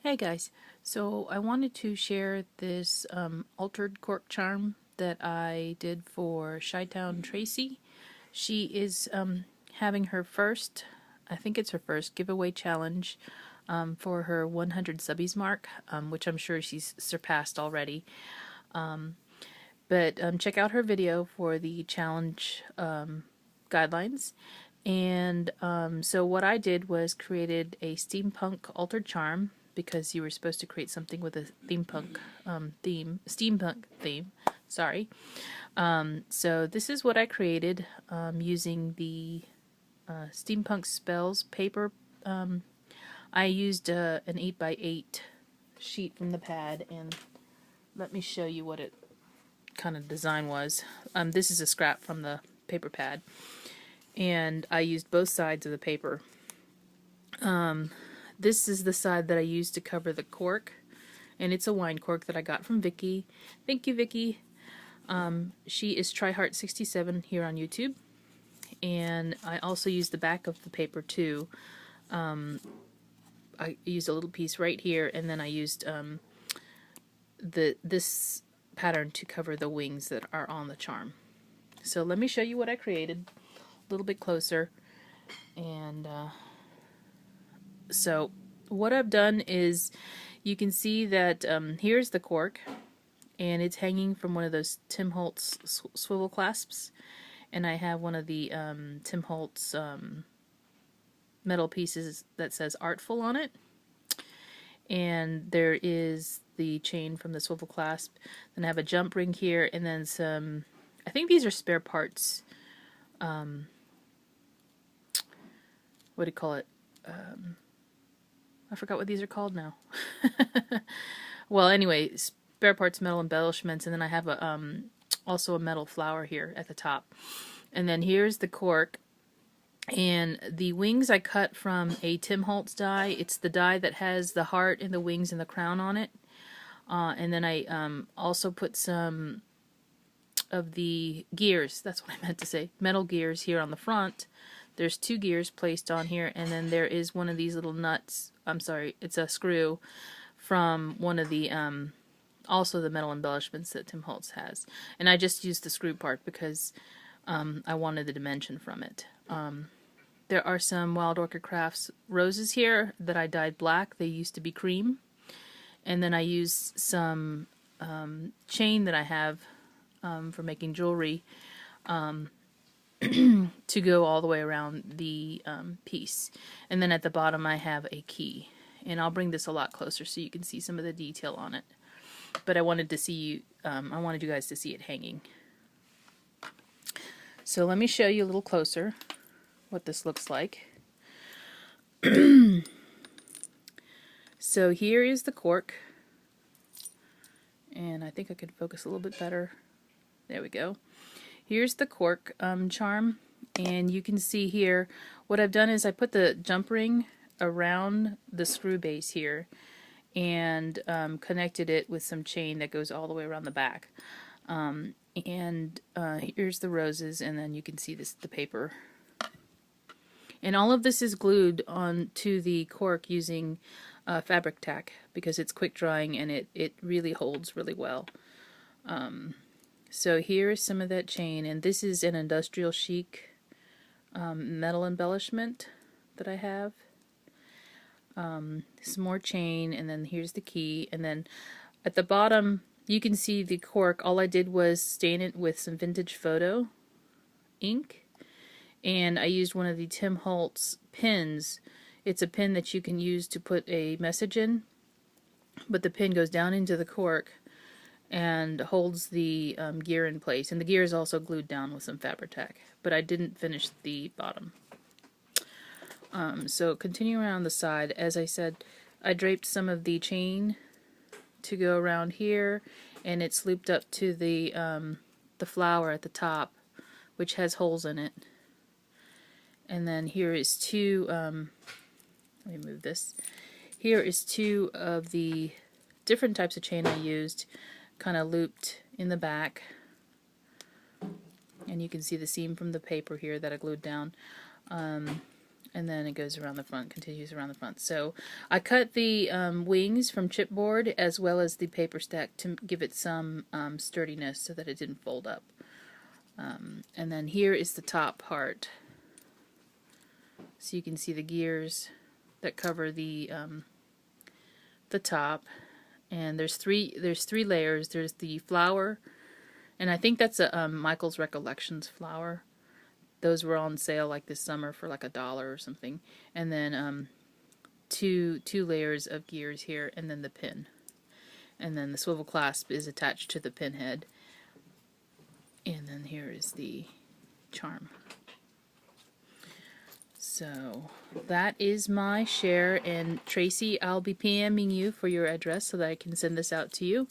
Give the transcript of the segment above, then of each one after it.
Hey guys, so I wanted to share this altered cork charm that I did for ChiTownTraci. She is having her first, I think it's her first giveaway challenge for her 100 subbies mark, which I'm sure she's surpassed already. But check out her video for the challenge guidelines. And so what I did was created a steampunk altered charm because you were supposed to create something with a steampunk theme. Sorry. So this is what I created using the steampunk spells paper. I used an 8x8 sheet from the pad, and let me show you what it kind of design was. This is a scrap from the paper pad, and I used both sides of the paper. This is the side that I used to cover the cork, and it's a wine cork that I got from Vicky. Thank you, Vicky. She is TryHeart67 here on YouTube, and I also used the back of the paper too. I used a little piece right here, and then I used this pattern to cover the wings that are on the charm. So let me show you what I created a little bit closer. And so what I've done is, you can see that here's the cork, and it's hanging from one of those Tim Holtz swivel clasps, and I have one of the Tim Holtz metal pieces that says Artful on it, and there is the chain from the swivel clasp. Then I have a jump ring here, and then some, I think these are spare parts. What do you call it? I forgot what these are called now. Well, anyway, spare parts, metal embellishments, and then I have a also a metal flower here at the top. And then here's the cork, and the wings I cut from a Tim Holtz die. It's the die that has the heart and the wings and the crown on it. And then I also put some of the gears, that's what I meant to say, metal gears here on the front. There's 2 gears placed on here, and then there is one of these little nuts, I'm sorry, it's a screw from one of the also the metal embellishments that Tim Holtz has. And I just used the screw part because I wanted the dimension from it. There are some Wild Orchid Crafts roses here that I dyed black. They used to be cream. And then I used some chain that I have for making jewelry to go all the way around the piece. And then at the bottom I have a key. And I'll bring this a lot closer so you can see some of the detail on it. But I wanted to see you, I wanted you guys to see it hanging. So let me show you a little closer what this looks like. So here is the cork, and I think I could focus a little bit better. There we go. Here's the cork charm, and you can see here what I've done is I put the jump ring around the screw base here and connected it with some chain that goes all the way around the back. Here's the roses, and then you can see the paper. And all of this is glued onto the cork using fabric tack because it's quick drying and it really holds really well. So here is some of that chain, and this is an industrial chic metal embellishment that I have. Some more chain, and then here's the key, and then at the bottom you can see the cork. All I did was stain it with some vintage photo ink, and I used one of the Tim Holtz pins. It's a pin that you can use to put a message in, but the pin goes down into the cork and holds the gear in place, and the gear is also glued down with some fabric tack, but I didn't finish the bottom. So continuing around the side, as I said, I draped some of the chain to go around here, and it's looped up to the flower at the top, which has holes in it. And then here is 2, let me move this. Here is 2 of the different types of chain I used, kind of looped in the back. And you can see the seam from the paper here that I glued down. and then it goes around the front, continues around the front. So I cut the wings from chipboard as well as the paper stack to give it some sturdiness so that it didn't fold up. And then here is the top part. So you can see the gears that cover the top. And there's three layers. There's the flower, and I think that's a Michael's Recollections flower. Those were on sale like this summer for like $1 or something. And then two layers of gears here, and then the pin. And then the swivel clasp is attached to the pin head. And then here is the charm. So that is my share, and Tracy, I'll be PMing you for your address so that I can send this out to you.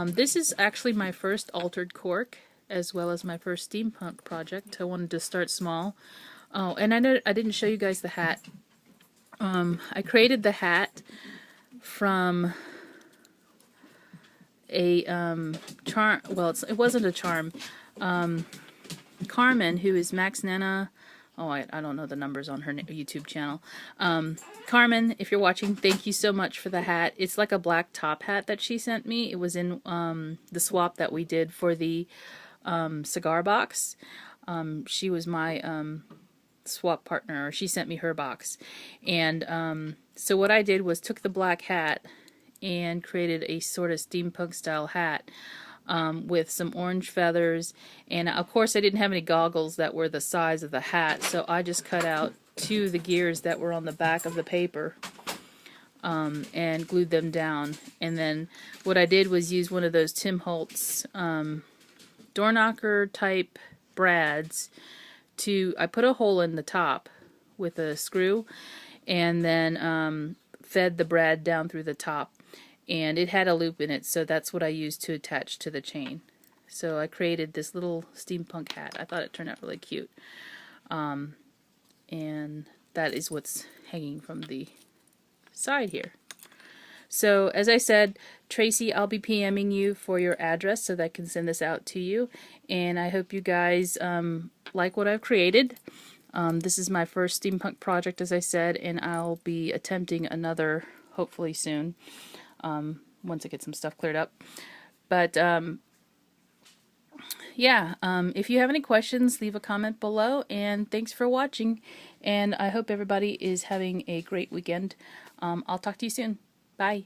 This is actually my first altered cork, as well as my first steampunk project. I wanted to start small. Oh, and I know I didn't show you guys the hat. I created the hat from a charm. Well, it wasn't a charm. Carmen, who is Max Nana. Oh, I don't know the numbers on her YouTube channel. Carmen, if you're watching, thank you so much for the hat. It's like a black top hat that she sent me. It was in the swap that we did for the cigar box. She was my swap partner. She sent me her box. And so what I did was took the black hat and created a sort of steampunk style hat. With some orange feathers, and of course I didn't have any goggles that were the size of the hat, so I just cut out two of the gears that were on the back of the paper and glued them down. And then what I did was use one of those Tim Holtz door knocker type brads I put a hole in the top with a screw, and then fed the brad down through the top. And it had a loop in it, so that's what I used to attach to the chain. So I created this little steampunk hat. I thought it turned out really cute. And that is what's hanging from the side here. So as I said, Tracy, I'll be PMing you for your address so that I can send this out to you. And I hope you guys like what I've created. This is my first steampunk project, as I said, and I'll be attempting another hopefully soon. Once I get some stuff cleared up. But yeah, if you have any questions, leave a comment below, and thanks for watching, and I hope everybody is having a great weekend. I'll talk to you soon. Bye.